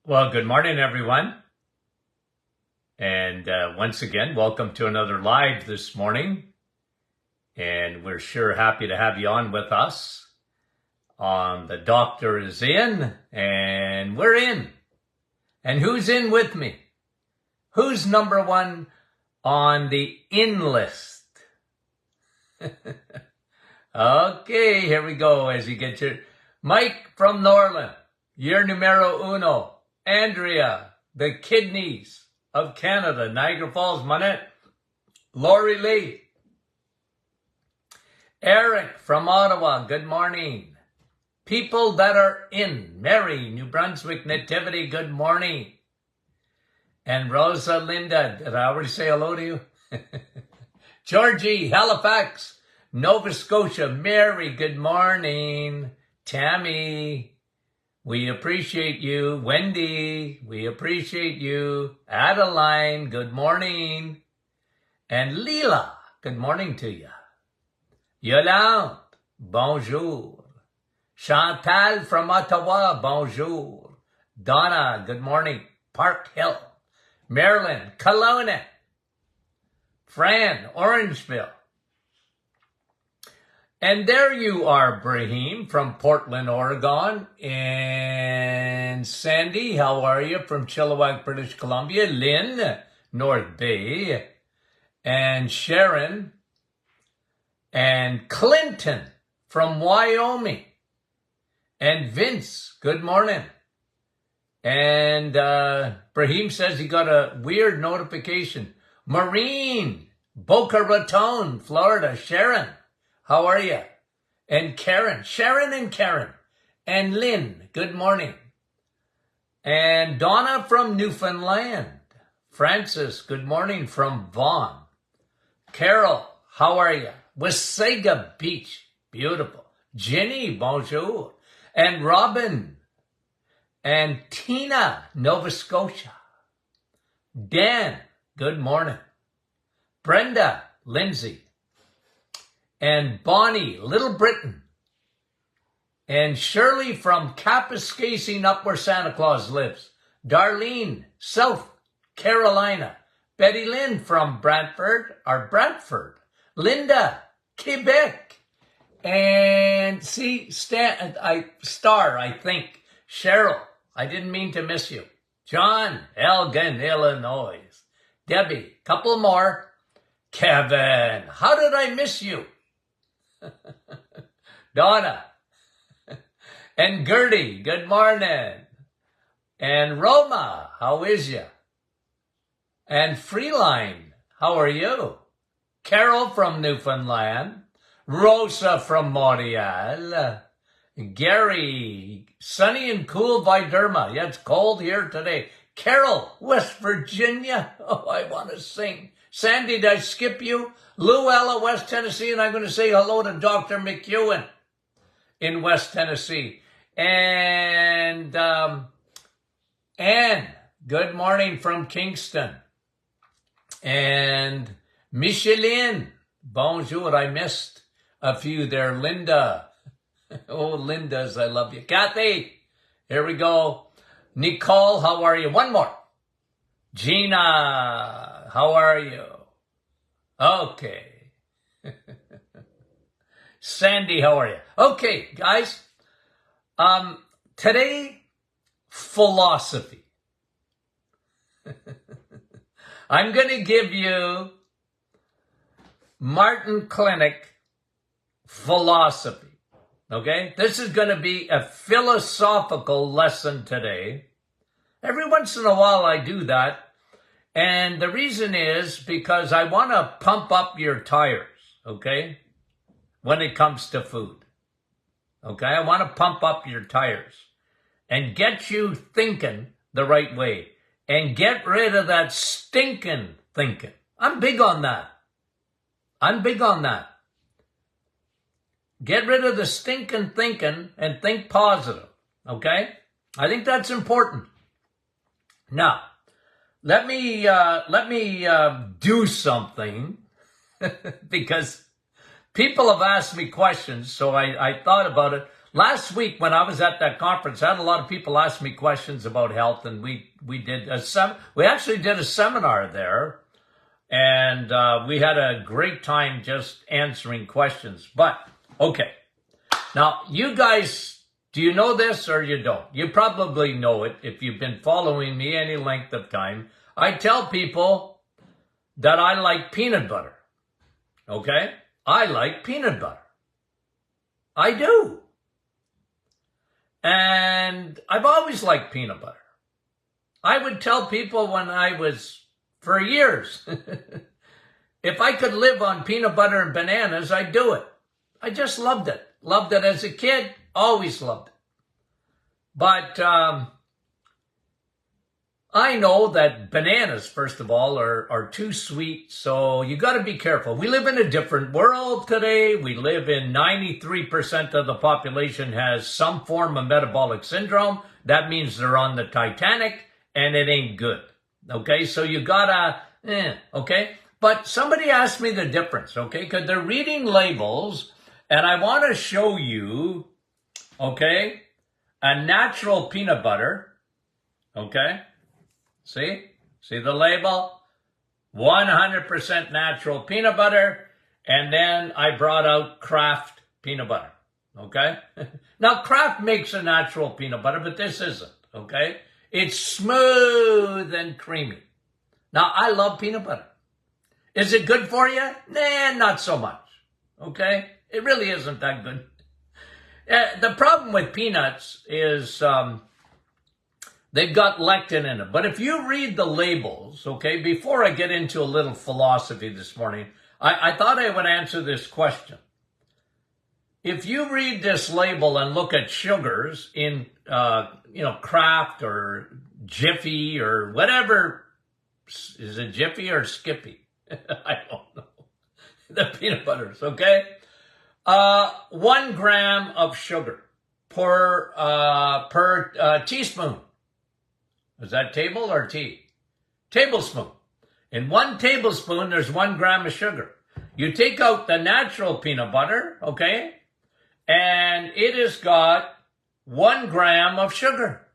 Well, good morning, everyone. And once again, welcome to another live this morning. And we're sure happy to have you on with us. The doctor is in, and we're in. And who's in with me? Who's number one on the in list? Okay, here we go as you get your... Mike from Norland, you're numero uno. Andrea, the kidneys of Canada, Niagara Falls, Manette. Lori Lee. Eric from Ottawa, good morning. People that are in. Mary, New Brunswick, Nativity, good morning. And Rosa Linda, did I already say hello to you? Georgie, Halifax, Nova Scotia. Mary, good morning. Tammy, we appreciate you. Wendy, we appreciate you. Adeline, good morning. And Leela, good morning to you. Yolande, bonjour. Chantal from Ottawa, bonjour. Donna, good morning. Park Hill. Marilyn, Kelowna. Fran, Orangeville. And there you are, Brahim, from Portland, Oregon. And Sandy, how are you, from Chilliwack, British Columbia. Lynn, North Bay. And Sharon. And Clinton from Wyoming. And Vince, good morning. And Brahim says he got a weird notification. Maureen, Boca Raton, Florida. Sharon, how are you? And Karen, Sharon and Karen. And Lynn, good morning. And Donna from Newfoundland. Francis, good morning from Vaughan. Carol, how are you? Wasaga Beach, beautiful. Jenny, bonjour. And Robin. And Tina, Nova Scotia. Dan, good morning. Brenda, Lindsay. And Bonnie, Little Britain. And Shirley from Kapuskasing, up where Santa Claus lives. Darlene, South Carolina. Betty Lynn from Brantford. Linda, Quebec. And see, Star, I think. Cheryl, I didn't mean to miss you. John, Elgin, Illinois. Debbie, couple more. Kevin, how did I miss you? Donna. And Gertie, good morning. And Roma, how is you? And Freeline, how are you? Carol from Newfoundland. Rosa from Montreal. Gary, sunny and cool Viderma. Yeah, it's cold here today. Carol, West Virginia. Oh, I want to sing. Sandy, did I skip you? Luella, West Tennessee, and I'm going to say hello to Dr. McEwen in West Tennessee. And Anne, good morning from Kingston. And Micheline, bonjour, I missed a few there. Linda, oh, Linda's, I love you. Kathy, here we go. Nicole, how are you? One more. Gina, how are you? Okay. Sandy, how are you? Okay, guys. Today, philosophy. I'm going to give you Martin Clinic philosophy. Okay? This is going to be a philosophical lesson today. Every once in a while I do that. And the reason is because I want to pump up your tires, okay, when it comes to food. Okay, I want to pump up your tires and get you thinking the right way and get rid of that stinking thinking. I'm big on that. Get rid of the stinking thinking and think positive, okay? I think that's important. Now, let me do something because people have asked me questions, so I thought about it. Last week when I was at that conference, I had a lot of people ask me questions about health, and we actually did a seminar there, and we had a great time just answering questions. But okay, now you guys, do you know this or you don't? You probably know it if you've been following me any length of time. I tell people that I like peanut butter. Okay, I like peanut butter. I do. And I've always liked peanut butter. I would tell people when I was, for years, if I could live on peanut butter and bananas, I'd do it. I just loved it. Loved it as a kid, always loved it. But I know that bananas, first of all, are too sweet, so you got to be careful. We live in a different world today. We live in 93% of the population has some form of metabolic syndrome. That means they're on the Titanic, and it ain't good. Okay, so you gotta, okay? But somebody asked me the difference, okay? Because they're reading labels, and I want to show you, okay, a natural peanut butter, okay? See the label? 100% natural peanut butter. And then I brought out Kraft peanut butter. Okay? Now, Kraft makes a natural peanut butter, but this isn't. Okay? It's smooth and creamy. Now, I love peanut butter. Is it good for you? Nah, not so much. Okay? It really isn't that good. The problem with peanuts is they've got lectin in it. But if you read the labels, okay, before I get into a little philosophy this morning, I thought I would answer this question. If you read this label and look at sugars in, Kraft or Jiffy or whatever, is it Jiffy or Skippy? I don't know. The peanut butters, okay? 1 gram of sugar per teaspoon. Is that table or tea? Tablespoon. In 1 tablespoon, there's 1 gram of sugar. You take out the natural peanut butter, okay, and it has got 1 gram of sugar.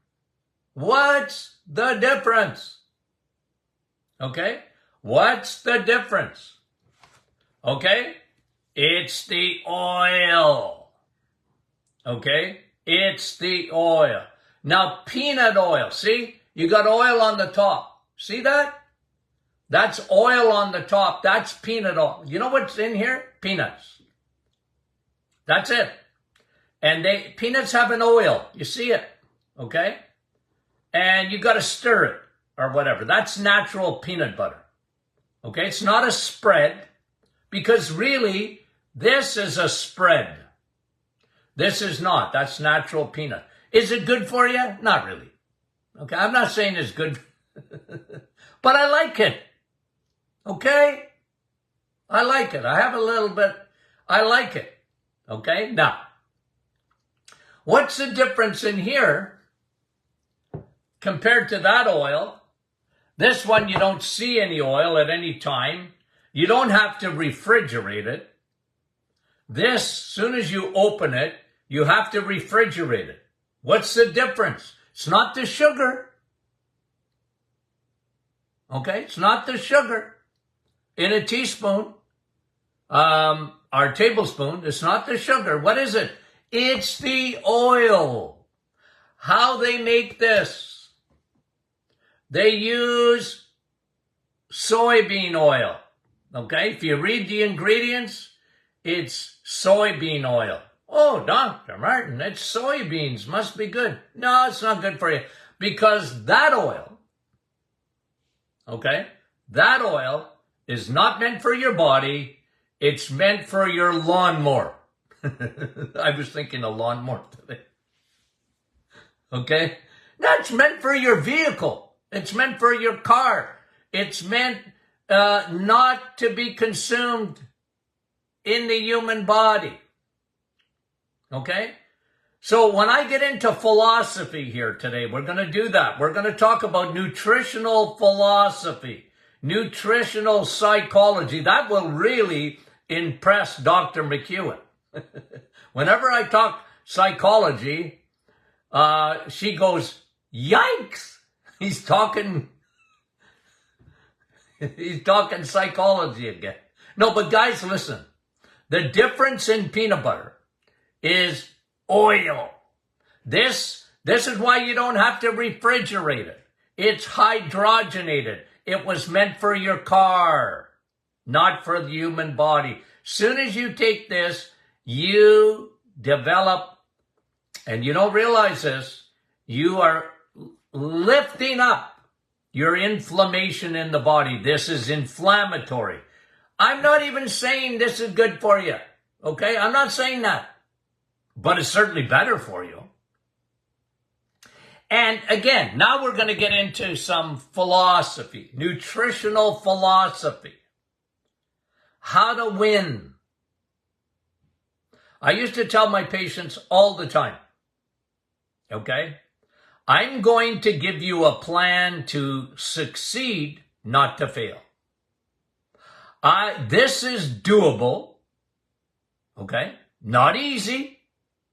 What's the difference? Okay? What's the difference? Okay? It's the oil. Okay? It's the oil. Now, peanut oil, see? You got oil on the top. See that? That's oil on the top. That's peanut oil. You know what's in here? Peanuts. That's it. And peanuts have an oil. You see it. Okay? And you got to stir it or whatever. That's natural peanut butter. Okay? It's not a spread because really this is a spread. This is not. That's natural peanut. Is it good for you? Not really. Okay, I'm not saying it's good, but I like it. Okay? I like it. I have a little bit, I like it. Okay? Now, what's the difference in here compared to that oil? This one, you don't see any oil at any time. You don't have to refrigerate it. This, soon as you open it, you have to refrigerate it. What's the difference? It's not the sugar. Okay? It's not the sugar in a teaspoon or tablespoon. It's not the sugar. What is it? It's the oil. How they make this? They use soybean oil. Okay? If you read the ingredients, it's soybean oil. Oh, Dr. Martin, it's soybeans. Must be good. No, it's not good for you. Because that oil, okay, that oil is not meant for your body. It's meant for your lawnmower. I was thinking of lawnmower today. Okay? That's meant for your vehicle. It's meant for your car. It's meant not to be consumed in the human body. Okay? So when I get into philosophy here today, we're going to do that. We're going to talk about nutritional philosophy, nutritional psychology. That will really impress Dr. McEwen. Whenever I talk psychology, she goes, yikes, he's talking psychology again. No, but guys, listen. The difference in peanut butter is oil. This is why you don't have to refrigerate it. It's hydrogenated. It was meant for your car, not for the human body. Soon as you take this, you develop, and you don't realize this, you are lifting up your inflammation in the body. This is inflammatory. I'm not even saying this is good for you, okay? I'm not saying that, but it's certainly better for you. And again, now we're going to get into some philosophy, nutritional philosophy, how to win. I used to tell my patients all the time, okay, I'm going to give you a plan to succeed, not to fail. This is doable, okay? Not easy,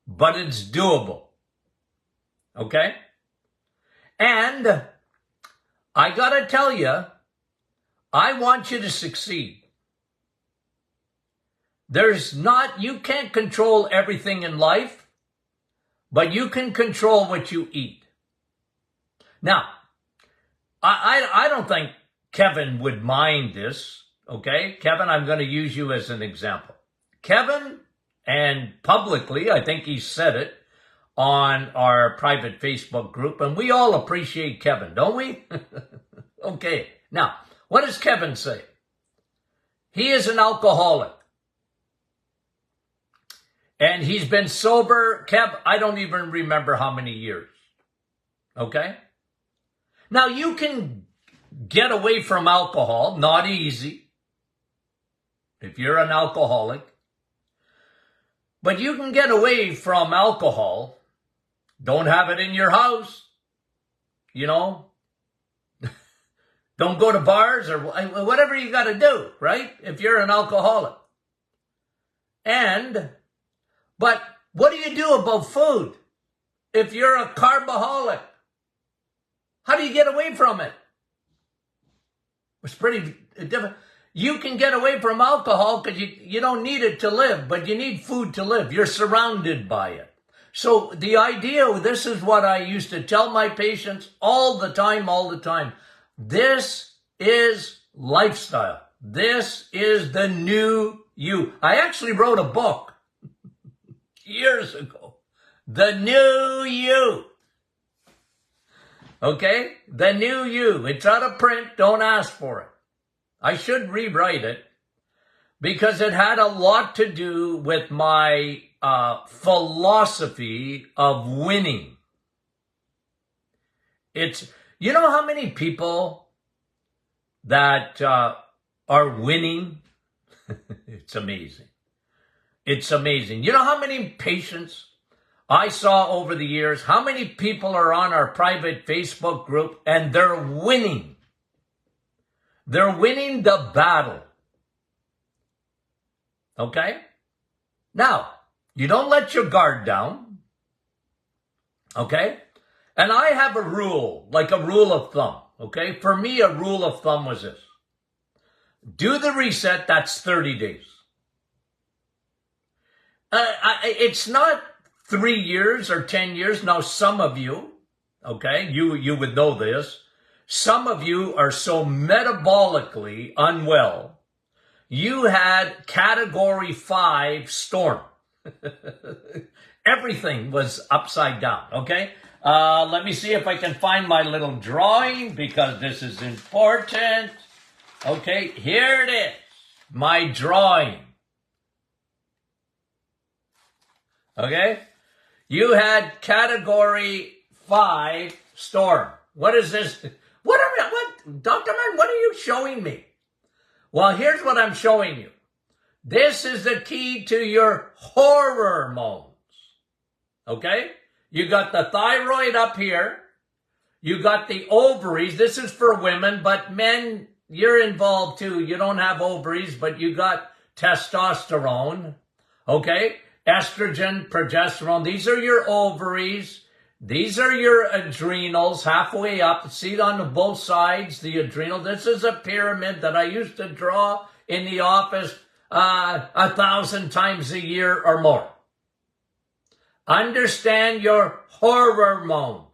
but it's doable, okay? And I gotta tell you, I want you to succeed. You can't control everything in life, but you can control what you eat. Now, I don't think Kevin would mind this, okay? Kevin, I'm going to use you as an example. Kevin, and publicly, I think he said it on our private Facebook group, and we all appreciate Kevin, don't we? Okay, now, what does Kevin say? He is an alcoholic. And he's been sober, Kev, I don't even remember how many years. Okay? Now, you can get away from alcohol, not easy, if you're an alcoholic. But you can get away from alcohol. Don't have it in your house. You know? Don't go to bars or whatever you got to do, right? If you're an alcoholic. But what do you do about food? If you're a carboholic, how do you get away from it? It's pretty different. You can get away from alcohol because you don't need it to live, but you need food to live. You're surrounded by it. So the idea, this is what I used to tell my patients all the time. This is lifestyle. This is the new you. I actually wrote a book years ago. The new you. Okay? The new you. It's out of print. Don't ask for it. I should rewrite it because it had a lot to do with my philosophy of winning. You know how many people that are winning? It's amazing. It's amazing. You know how many patients I saw over the years? How many people are on our private Facebook group and they're winning? They're winning the battle. Okay? Now, you don't let your guard down. Okay? And I have a rule, like a rule of thumb. Okay? For me, a rule of thumb was this. Do the reset, that's 30 days. It's not 3 years or 10 years. Now, some of you, okay, you would know this. Some of you are so metabolically unwell. You had category 5 storm. Everything was upside down, okay? Let me see if I can find my little drawing because this is important. Okay, here it is. My drawing. Okay? You had category 5 storm. What is this? What, Dr. Martin, what are you showing me? Well, here's what I'm showing you. This is the key to your hormones. Okay? You got the thyroid up here. You got the ovaries. This is for women, but men, you're involved too. You don't have ovaries, but you got testosterone. Okay? estrogen, progesterone. These are your ovaries. These are your adrenals halfway up. See it on both sides, the adrenal. This is a pyramid that I used to draw in the office 1,000 times a year or more. Understand your hormones.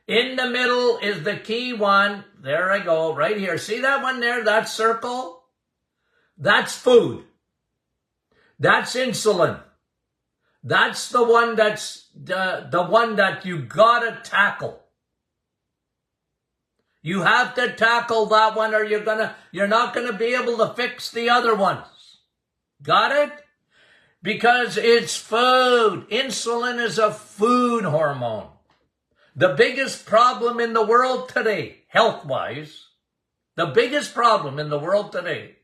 In the middle is the key one. There I go, right here. See that one there, that circle? That's food. That's insulin. That's the one that's the one that you gotta tackle. You have to tackle that one or you're not gonna be able to fix the other ones. Got it? Because it's food. Insulin is a food hormone. The biggest problem in the world today, health-wise, the biggest problem in the world today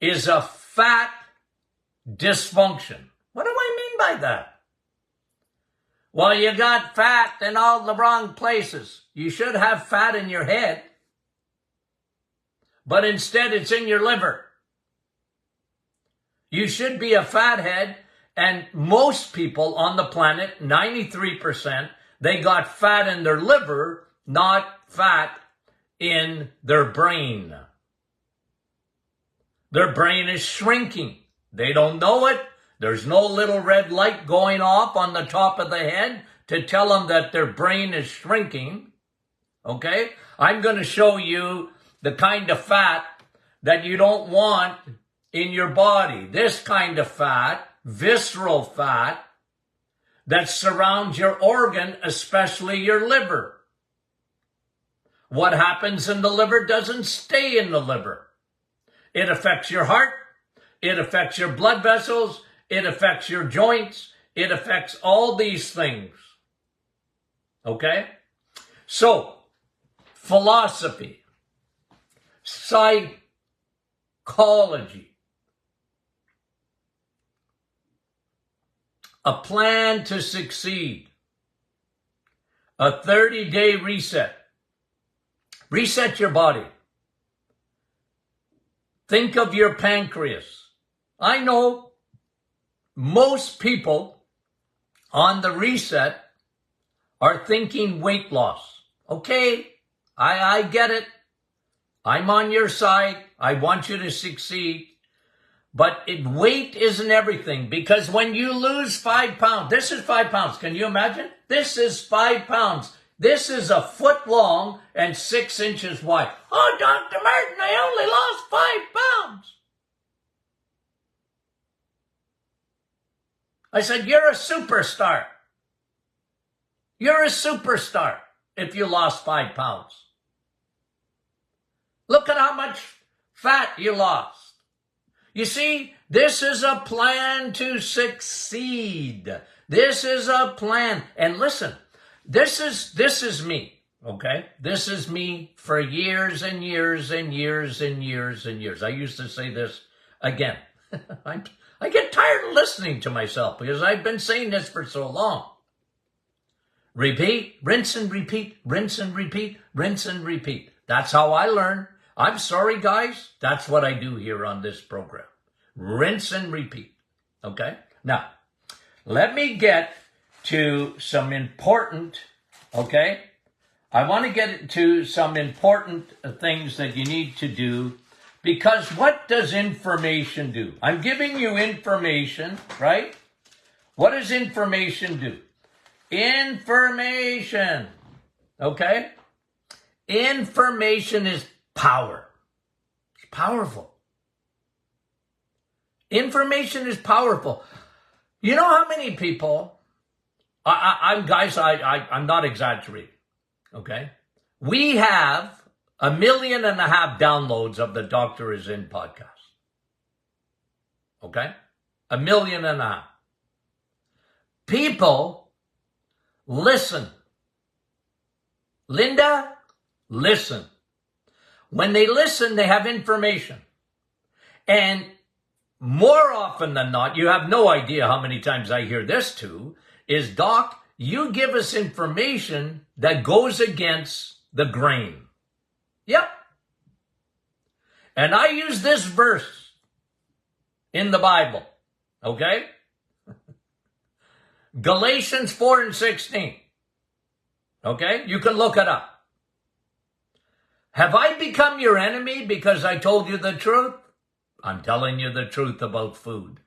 is a fat dysfunction. What do I mean by that? Well, you got fat in all the wrong places. You should have fat in your head, but instead it's in your liver. You should be a fathead, and most people on the planet, 93%, they got fat in their liver, not fat in their brain. Their brain is shrinking. They don't know it. There's no little red light going off on the top of the head to tell them that their brain is shrinking. Okay? I'm going to show you the kind of fat that you don't want in your body. This kind of fat, visceral fat, that surrounds your organ, especially your liver. What happens in the liver doesn't stay in the liver. It affects your heart. It affects your blood vessels. It affects your joints. It affects all these things. Okay? So, philosophy, psychology, a plan to succeed, a 30-day reset. Reset your body. Think of your pancreas. I know most people on the reset are thinking weight loss. Okay, I get it. I'm on your side. I want you to succeed. But weight isn't everything, because when you lose 5 pounds, this is 5 pounds. Can you imagine? This is 5 pounds. This is a foot long and 6 inches wide. Oh, Dr. Martin, I only lost 5 pounds. I said, you're a superstar. You're a superstar if you lost 5 pounds. Look at how much fat you lost. You see, this is a plan to succeed. This is a plan. And listen, this is me, okay? This is me for years and years and years and years and years. I used to say this again. I get tired of listening to myself because I've been saying this for so long. Repeat, rinse and repeat, rinse and repeat, rinse and repeat. That's how I learn. I'm sorry, guys. That's what I do here on this program. Rinse and repeat. Okay? Now, let me get to some important, okay? I want to get to some important things that you need to do, because what does information do? I'm giving you information, right? What does information do? Information, okay? Information is power. It's powerful. Information is powerful. You know how many people, I'm not exaggerating, okay? We have 1.5 million downloads of the Doctor Is In podcast. Okay? 1.5 million. People listen. Linda, listen. When they listen, they have information. And more often than not, you have no idea how many times I hear this too, is, Doc, you give us information that goes against the grain. Yep. And I use this verse in the Bible. Okay? Galatians 4:16. Okay? You can look it up. Have I become your enemy because I told you the truth? I'm telling you the truth about food.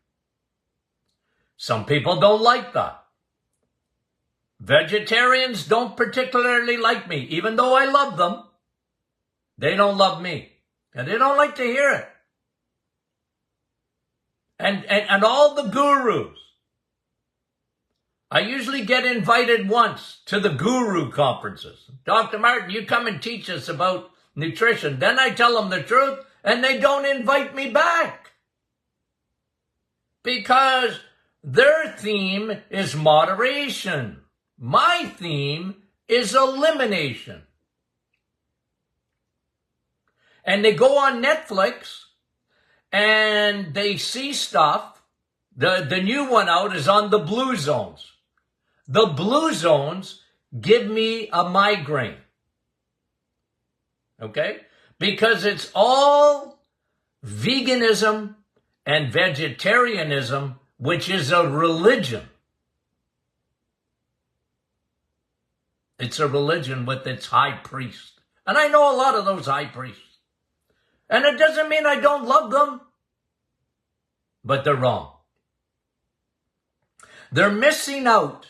Some people don't like that. Vegetarians don't particularly like me, even though I love them. They don't love me, and they don't like to hear it. And all the gurus. I usually get invited once to the guru conferences. Dr. Martin, you come and teach us about nutrition. Then I tell them the truth, and they don't invite me back. Because their theme is moderation. My theme is elimination. And they go on Netflix and they see stuff. The new one out is on the blue zones. The blue zones give me a migraine. Okay? Because it's all veganism and vegetarianism, which is a religion. It's a religion with its high priest. And I know a lot of those high priests. And it doesn't mean I don't love them. But they're wrong. They're missing out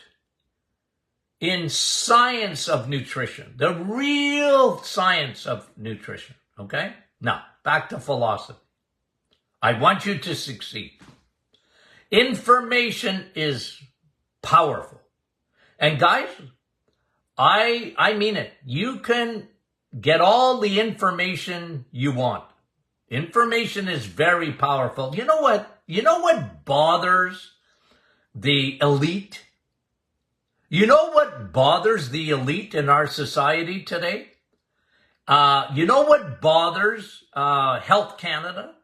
in science of nutrition. The real science of nutrition. Okay? Now, back to philosophy. I want you to succeed. Information is powerful. And guys, I mean it. You can get all the information you want. Information is very powerful. You know what? You know what bothers the elite? You know what bothers the elite in our society today? You know what bothers Health Canada?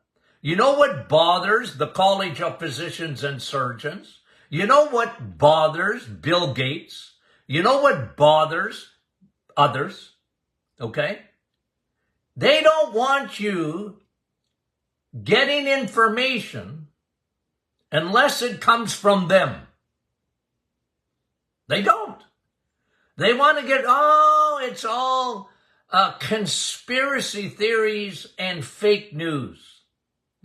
You know what bothers the College of Physicians and Surgeons? You know what bothers Bill Gates? You know what bothers others? Okay? They don't want you getting information unless it comes from them. They don't. They want to get, it's all conspiracy theories and fake news.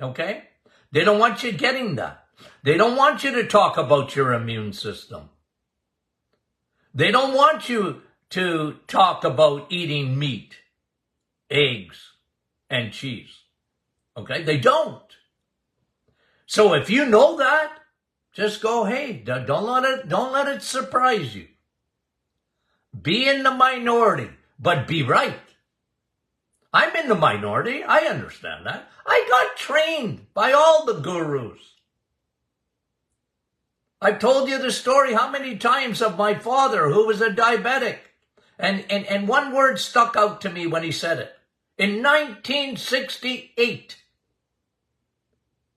Okay? They don't want you getting that. They don't want you to talk about your immune system. They don't want you to talk about eating meat, eggs, and cheese. Okay? They don't. So if you know that, just go, hey, don't let it surprise you. Be in the minority, but be right. I'm in the minority. I understand that. I got trained by all the gurus. I've told you the story how many times of my father who was a diabetic. And one word stuck out to me when he said it. In 1968,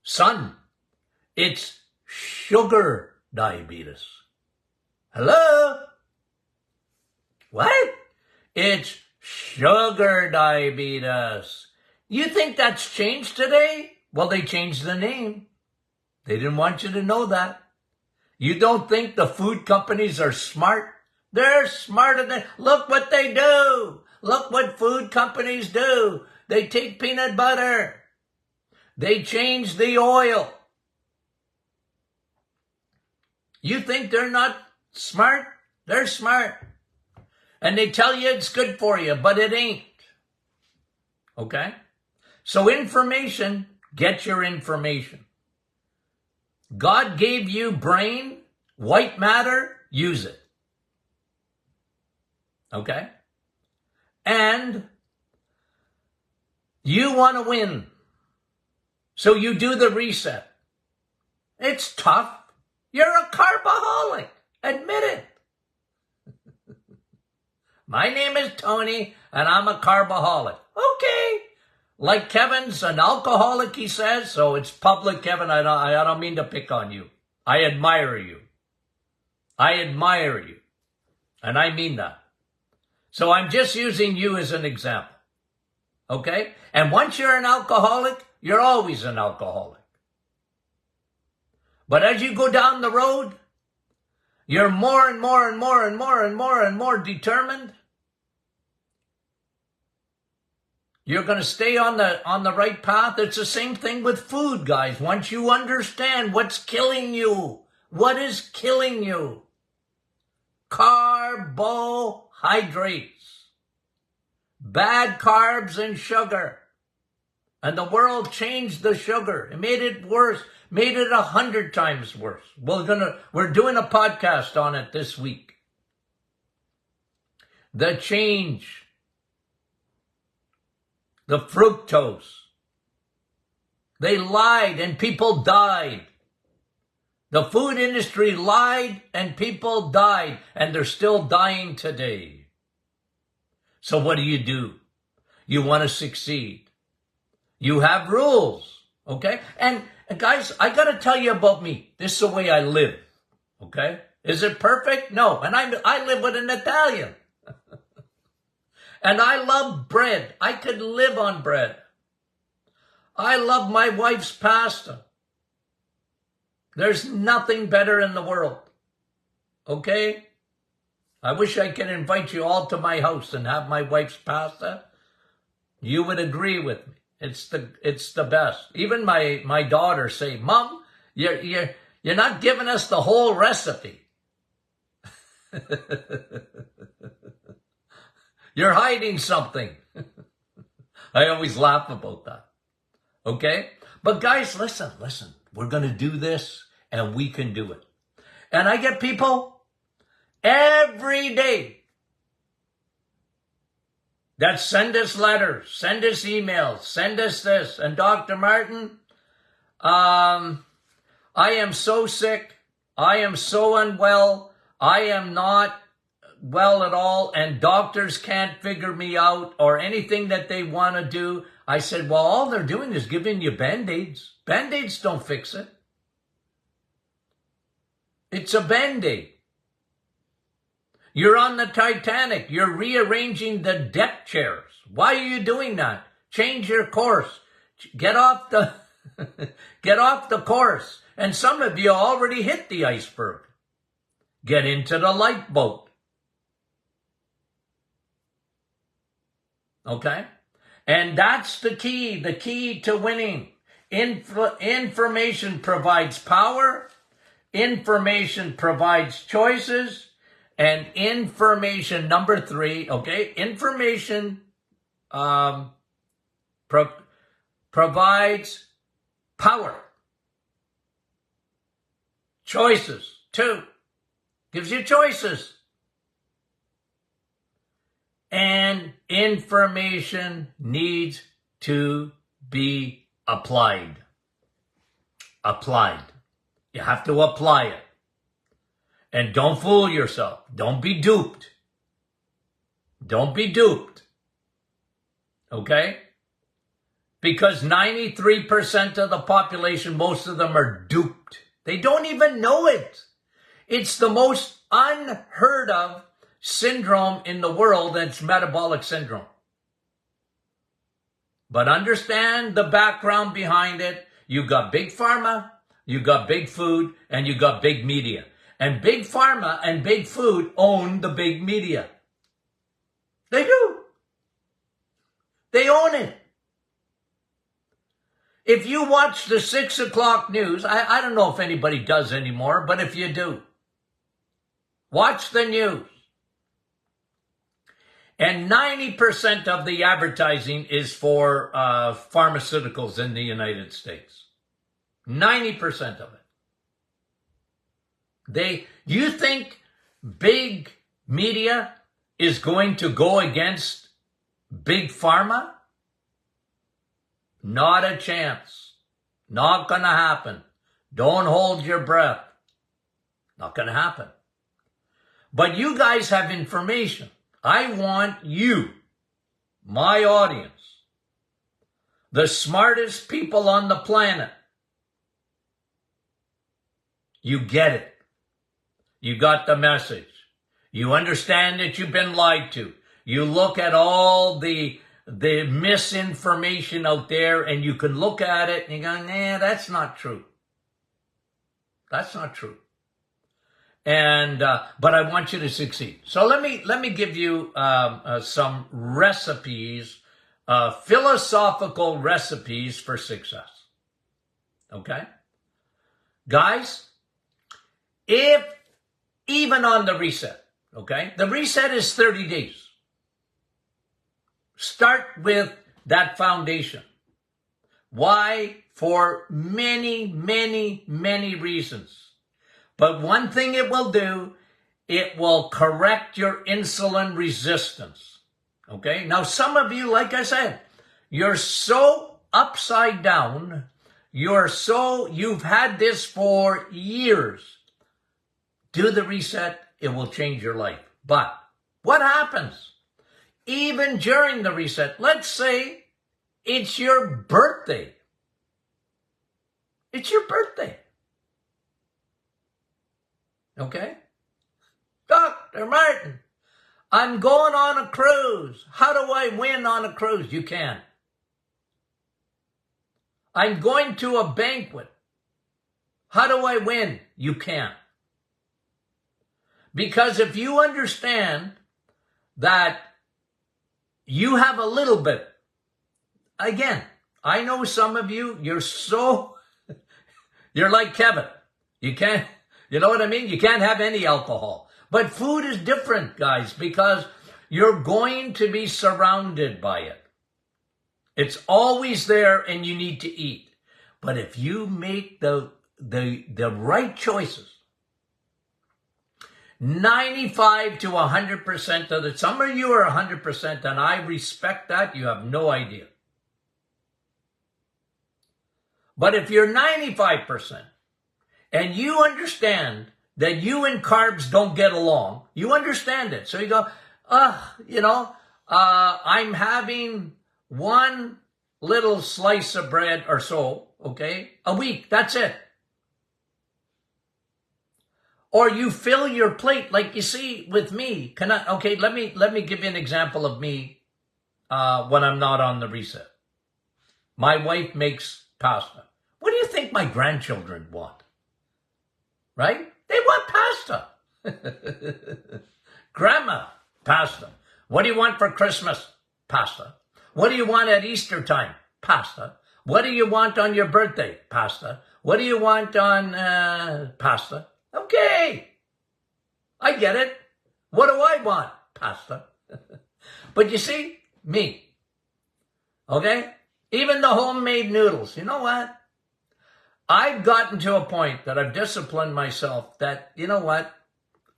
son, it's sugar diabetes. Hello? What? It's sugar diabetes. You think that's changed today? Well, they changed the name. They didn't want you to know that. You don't think the food companies are smart? They're smarter than, look what they do. Look what food companies do. They take peanut butter. They change the oil. You think they're not smart? They're smart. And they tell you it's good for you, but it ain't. Okay? So information, get your information. God gave you brain, white matter, use it. Okay? And you want to win. So you do the reset. It's tough. You're a carboholic. Admit it. My name is Tony, and I'm a carboholic. Okay. Like Kevin's an alcoholic, he says, so it's public, Kevin. I don't mean to pick on you. I admire you. I admire you. And I mean that. So I'm just using you as an example. Okay? And once you're an alcoholic, you're always an alcoholic. But as you go down the road, you're more and more and more and more and more and more determined. You're going to stay on the right path. It's the same thing with food, guys. Once you understand what's killing you, what is killing you? Carbohydrates, bad carbs and sugar. And the world changed the sugar. It made it worse, made it 100 times worse. We're doing a podcast on it this week. The change, the fructose. They lied and people died. The food industry lied and people died, and they're still dying today. So what do? You want to succeed. You have rules, okay? And guys, I got to tell you about me. This is the way I live, okay? Is it perfect? No. And I live with an Italian. And I love bread. I could live on bread. I love my wife's pasta. There's nothing better in the world, okay? I wish I could invite you all to my house and have my wife's pasta. You would agree with me. It's the best. Even my daughter say, Mom, you're not giving us the whole recipe. You're hiding something. I always laugh about that. Okay? But guys, listen. We're going to do this and we can do it. And I get people every day that send us letters, send us emails, send us this. And Dr. Martin, I am so sick. I am so unwell. I am not well at all. And doctors can't figure me out or anything that they want to do. I said, well, all they're doing is giving you Band-Aids. Band-Aids don't fix it. It's a Band-Aid. You're on the Titanic. You're rearranging the deck chairs. Why are you doing that? Change your course. Get off the course. And some of you already hit the iceberg. Get into the lifeboat. Okay? And that's the key to winning. Information provides power. Information provides choices. And information, number 3, okay? Information provides power. Choices, 2. Gives you choices. And information needs to be applied. Applied. You have to apply it. And don't fool yourself. Don't be duped. Don't be duped. Okay? Because 93% of the population, most of them are duped. They don't even know it. It's the most unheard of syndrome in the world, and it's metabolic syndrome. But understand the background behind it. You got big pharma, you got big food, and you got big media. And big pharma and big food own the big media. They do. They own it. If you watch the 6 o'clock news, I don't know if anybody does anymore, but if you do, watch the news. And 90% of the advertising is for pharmaceuticals in the United States. 90% of it. You think big media is going to go against big pharma? Not a chance. Not going to happen. Don't hold your breath. Not going to happen. But you guys have information. I want you, my audience, the smartest people on the planet. You get it. You got the message. You understand that you've been lied to. You look at all the misinformation out there and you can look at it and you go, nah, that's not true. That's not true. And but I want you to succeed. So let me give you some recipes, philosophical recipes for success. Okay, guys, if even on the reset, okay, the reset is 30 days. Start with that foundation. Why? For many, many, many reasons. But one thing it will do, it will correct your insulin resistance. Okay? Now, some of you, like I said, you're so upside down, you've had this for years. Do the reset, it will change your life. But what happens? Even during the reset, let's say it's your birthday. It's your birthday. Okay? Dr. Martin, I'm going on a cruise. How do I win on a cruise? You can't. I'm going to a banquet. How do I win? You can't. Because if you understand that you have a little bit, again, I know some of you, you're like Kevin. You can't, you know what I mean? You can't have any alcohol. But food is different, guys, because you're going to be surrounded by it. It's always there and you need to eat. But if you make the right choices, 95 to 100% of it, some of you are 100%, and I respect that. You have no idea. But if you're 95% and you understand that you and carbs don't get along, you understand it. So you go, I'm having one little slice of bread or so, okay, a week. That's it. Or you fill your plate, like you see with me. Let me give you an example of me when I'm not on the reset. My wife makes pasta. What do you think my grandchildren want? Right? They want pasta. Grandma, pasta. What do you want for Christmas? Pasta. What do you want at Easter time? Pasta. What do you want on your birthday? Pasta. What do you want on pasta? Okay. I get it. What do I want? Pasta. But you see, me. Okay? Even the homemade noodles. You know what? I've gotten to a point that I've disciplined myself that, you know what?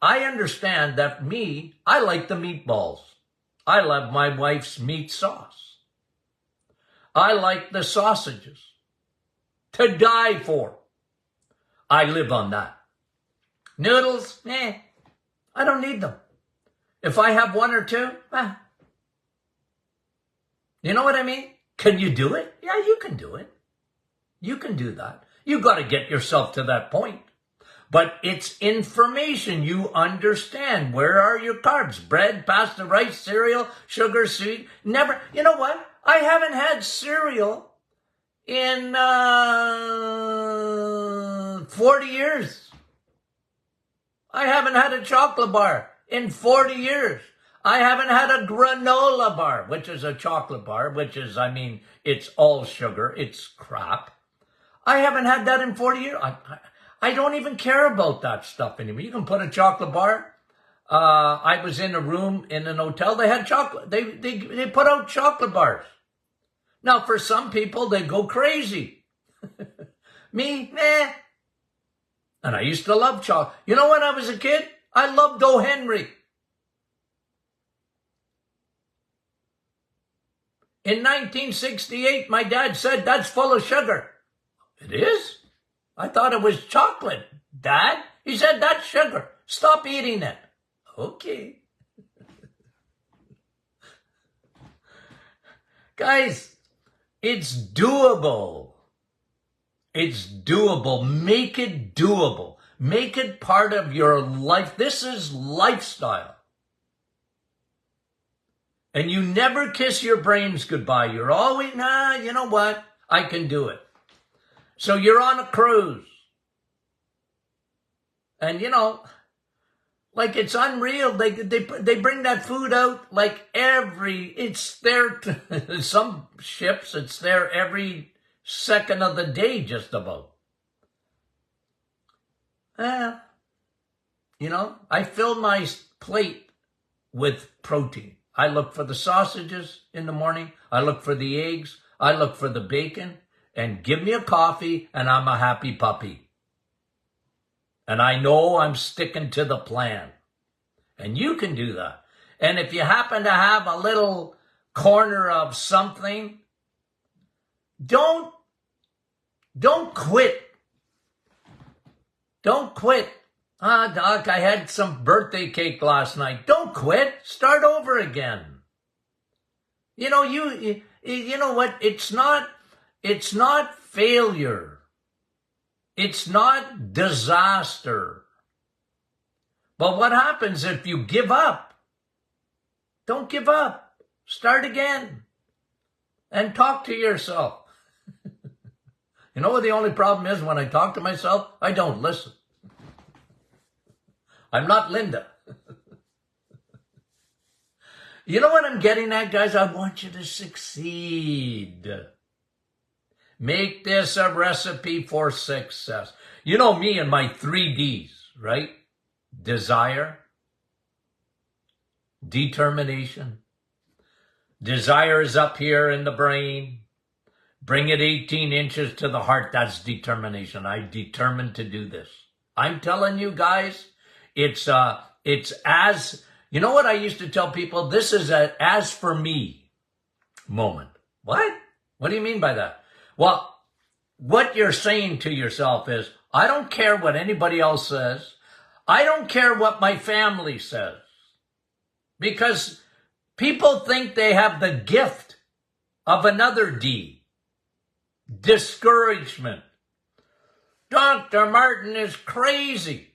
I understand that I like the meatballs. I love my wife's meat sauce. I like the sausages. To die for. I live on that. Noodles, I don't need them. If I have one or two, you know what I mean? Can you do it? Yeah, you can do it. You can do that. You got to get yourself to that point. But it's information. You understand. Where are your carbs? Bread, pasta, rice, cereal, sugar, sweet. Never. You know what? I haven't had cereal in 40 years. I haven't had a chocolate bar in 40 years. I haven't had a granola bar, which is a chocolate bar, it's all sugar. It's crap. I haven't had that in 40 years. I don't even care about that stuff anymore. You can put a chocolate bar. I was in a room in an hotel. They had chocolate. They put out chocolate bars. Now, for some people, they go crazy. Me, And I used to love chocolate. You know, when I was a kid, I loved O. Henry. In 1968, my dad said, that's full of sugar. It is? I thought it was chocolate. Dad? He said, that's sugar. Stop eating it. Okay. Guys, it's doable. It's doable. Make it doable. Make it part of your life. This is lifestyle. And you never kiss your brains goodbye. You're always, you know what? I can do it. So you're on a cruise. And like it's unreal. They bring that food out like it's there. Some ships, it's there every second of the day, just about. I fill my plate with protein. I look for the sausages in the morning. I look for the eggs. I look for the bacon. And give me a coffee, and I'm a happy puppy. And I know I'm sticking to the plan. And you can do that. And if you happen to have a little corner of something, don't quit. Don't quit. Doc, I had some birthday cake last night. Don't quit. Start over again. You know what? It's not failure. It's not disaster. But what happens if you give up? Don't give up. Start again. And talk to yourself. You know what the only problem is? When I talk to myself, I don't listen. I'm not Linda. You know what I'm getting at, guys? I want you to succeed. Make this a recipe for success. You know me and my 3Ds, right? Desire, determination. Desire is up here in the brain. Bring it 18 inches to the heart. That's determination. I'm determined to do this. I'm telling you guys, it's as, you know what I used to tell people? This is a as for me moment. What? What do you mean by that? Well, what you're saying to yourself is, I don't care what anybody else says. I don't care what my family says. Because people think they have the gift of another D. Discouragement. Dr. Martin is crazy.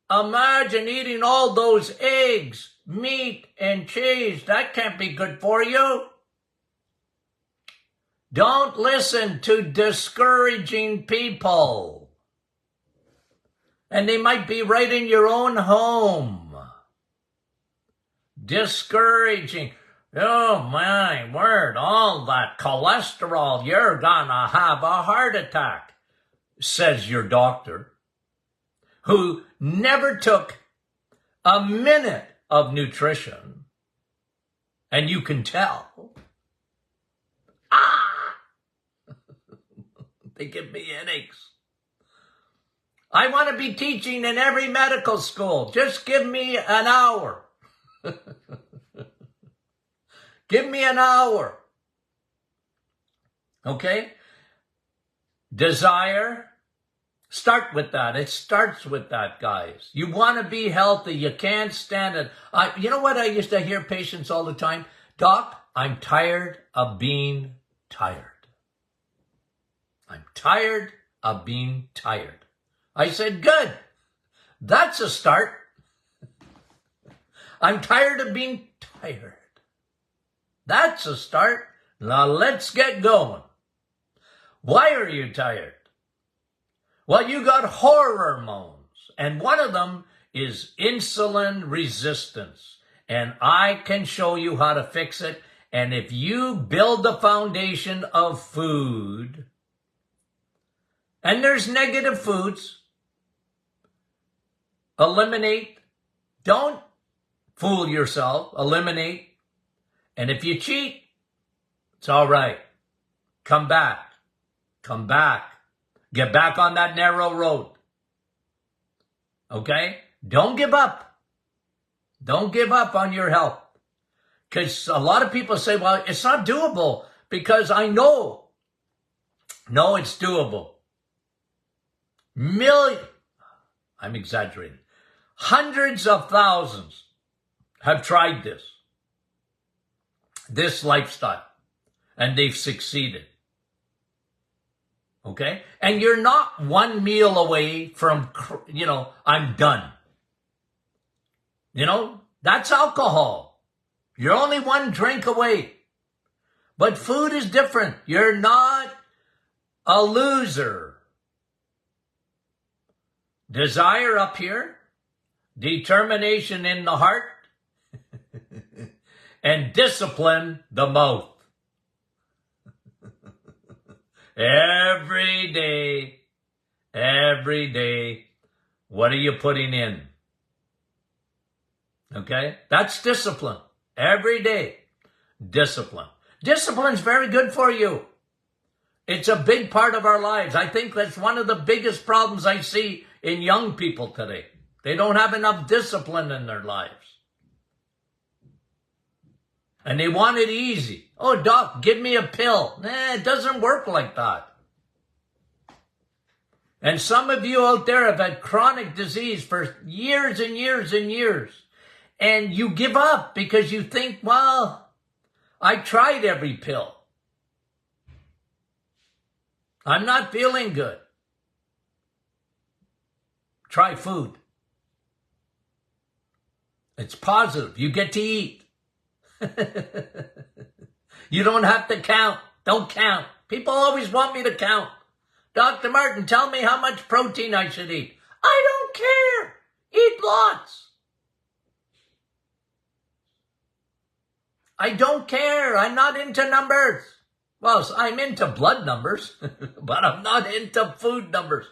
Imagine eating all those eggs, meat, and cheese. That can't be good for you. Don't listen to discouraging people. And they might be right in your own home. Discouraging. Oh my word, all that cholesterol, you're gonna have a heart attack, says your doctor, who never took a minute of nutrition. And you can tell. They give me headaches. I want to be teaching in every medical school. Just give me an hour. Give me an hour. Okay? Desire. Start with that. It starts with that, guys. You want to be healthy. You can't stand it. You know what I used to hear patients all the time? Doc, I'm tired of being tired. I'm tired of being tired. I said, good. That's a start. I'm tired of being tired. That's a start. Now let's get going. Why are you tired? Well, you got hormones, and one of them is insulin resistance. And I can show you how to fix it. And if you build the foundation of food, and there's negative foods, eliminate. Don't fool yourself. Eliminate. And if you cheat, it's all right. Come back. Come back. Get back on that narrow road. Okay? Don't give up. Don't give up on your health. Because a lot of people say, well, it's not doable because I know. No, it's doable. I'm exaggerating. Hundreds of thousands have tried this lifestyle, and they've succeeded. Okay? And you're not one meal away from, I'm done. That's alcohol. You're only one drink away. But food is different. You're not a loser. Desire up here, determination in the heart, and discipline the mouth. Every day, what are you putting in? Okay? That's discipline. Every day, discipline. Discipline's very good for you. It's a big part of our lives. I think that's one of the biggest problems I see in young people today. They don't have enough discipline in their lives. And they want it easy. Oh, doc, give me a pill. Nah, it doesn't work like that. And some of you out there have had chronic disease for years and years and years. And you give up because you think, well, I tried every pill. I'm not feeling good. Try food. It's positive. You get to eat. You don't have to count. Don't count. People always want me to count. Dr. Martin, tell me how much protein I should eat. I don't care. Eat lots. I don't care. I'm not into numbers. Well, I'm into blood numbers, but I'm not into food numbers.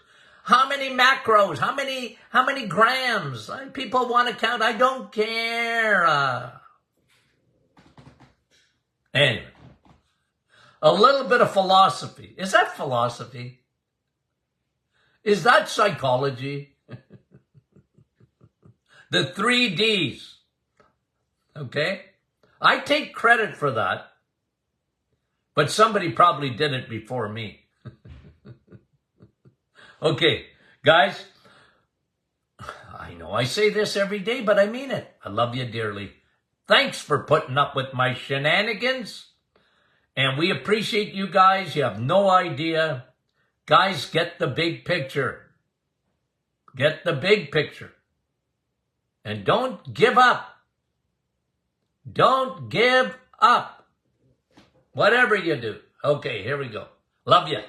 How many macros? How many grams? People want to count. I don't care. Anyway, a little bit of philosophy. Is that philosophy? Is that psychology? The 3 Ds. Okay? I take credit for that, but somebody probably did it before me. Okay, guys, I know I say this every day, but I mean it. I love you dearly. Thanks for putting up with my shenanigans. And we appreciate you guys. You have no idea. Guys, get the big picture. Get the big picture. And don't give up. Don't give up. Whatever you do. Okay, here we go. Love you.